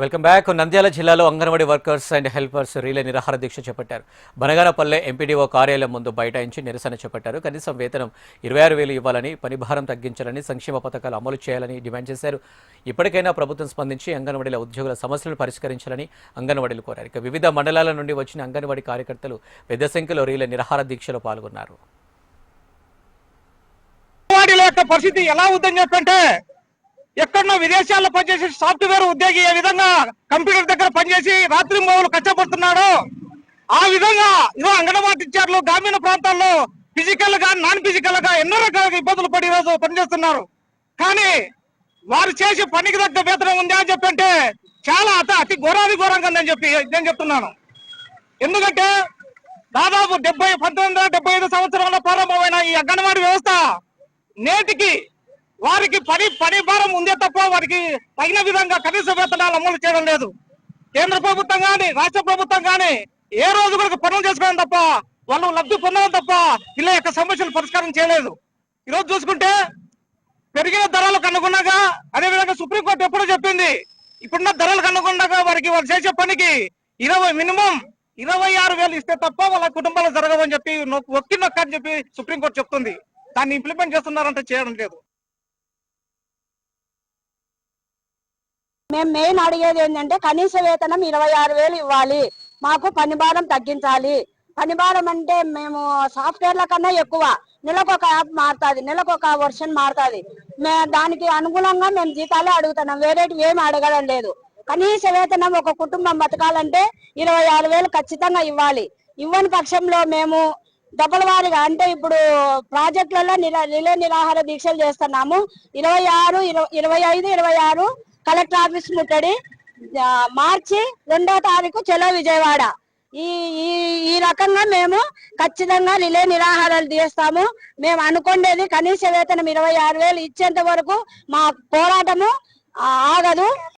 Welcome back. Nandyal జిల్లాలో Anganwadi workers and helpers relay నిరాహార దీక్ష చేపట్టారు. బనగానపల్లె ఎంపీడీఓ కార్యాలయం ముందు బైఠాయించి నిరసన చేపట్టారు. కనీసం వేతనం 26,000 ఇవ్వాలని, పని భారం తగ్గించాలని, సంక్షేమ పథకాలు అమలు చేయాలని డిమాండ్ చేశారు. ఇప్పటికైనా ప్రభుత్వం స్పందించి అంగన్వాడీల ఉద్యోగుల సమస్యలను పరిష్కరించాలని అంగన్వాడీలు కోరారు. ఇక వివిధ మండలాల నుండి వచ్చిన అంగన్వాడీ కార్యకర్తలు పెద్ద సంఖ్యలో రీలే నిరాహార దీక్షలో పాల్గొన్నారు. పరిస్థితి ఎలా ఉందని చెప్పంటే, ఎక్కడో విదేశాల్లో పనిచేసి సాఫ్ట్వేర్ ఉద్యోగి ఏ విధంగా కంప్యూటర్ దగ్గర పనిచేసి రాత్రి మూవలు కష్టపడుతున్నాడు, ఆ విధంగా ఇదో అంగన్వాడీ టీచర్లు గ్రామీణ ప్రాంతాల్లో ఫిజికల్ గా నాన్ ఫిజికల్ గా ఎన్నో రకాలుగా ఇబ్బందులు పడి రోజు పనిచేస్తున్నారు. కానీ వారు చేసే పనికి తగ్గ వేతనం ఉంది అని చెప్పంటే చాలా అతి ఘోరంగా ఉందని చెప్పి నేను చెప్తున్నాను. ఎందుకంటే దాదాపు 1975 సంవత్సరంలో ప్రారంభమైన ఈ అంగన్వాడీ వ్యవస్థ నేటికి వారికి పని భారం ఉందే తప్ప వారికి తగిన విధంగా కనీస వేతనాలు అమలు చేయడం లేదు. కేంద్ర ప్రభుత్వం కానీ రాష్ట్ర ప్రభుత్వం కానీ ఏ రోజు కూడా పనులు చేసుకోవడం తప్ప, వాళ్ళు లబ్ధి పొందడం తప్ప ఇలా యొక్క సమస్యలు పరిష్కారం చేయలేదు. ఈరోజు చూసుకుంటే పెరిగిన ధరలకు అనుగుణంగా, అదేవిధంగా సుప్రీంకోర్టు ఎప్పుడూ చెప్పింది, ఇప్పుడున్న ధరలకు అనుగుణంగా వారికి వాళ్ళు చేసే పనికి మినిమం 26,000 ఇస్తే తప్ప వాళ్ళ కుటుంబాలు జరగవని చెప్పి నొక్కని చెప్పి సుప్రీంకోర్టు చెప్తుంది. దాన్ని ఇంప్లిమెంట్ చేస్తున్నారంటే చేయడం లేదు. మేము మెయిన్ అడిగేది ఏంటంటే కనీస వేతనం 26,000 ఇవ్వాలి, మాకు పని భారం తగ్గించాలి. పని భారం అంటే మేము సాఫ్ట్వేర్ల కన్నా ఎక్కువ, నెలకు ఒక యాప్ మారుతుంది, నెలకు ఒక వర్షన్ మారుతుంది. దానికి అనుగుణంగా మేము జీతాలే అడుగుతున్నాం, వేరేటి ఏమి అడగడం లేదు. కనీస వేతనం ఒక కుటుంబం బతకాలంటే 26,000 ఖచ్చితంగా ఇవ్వాలి. ఇవ్వని పక్షంలో మేము డబ్బుల వారీగా, అంటే ఇప్పుడు ప్రాజెక్టులలో రిలే నిరాహార దీక్షలు చేస్తున్నాము. 26, 25, 26 కలెక్టర్ ఆఫీస్ ముట్టడి, మార్చి 2వ తారీఖు చలో విజయవాడ. ఈ రకంగా మేము ఖచ్చితంగా రిలే నిరాహారాలు తీస్తాము. మేము అనుకునేది కనీస వేతనం 26,000 ఇచ్చేంత వరకు మా పోరాటము ఆగదు.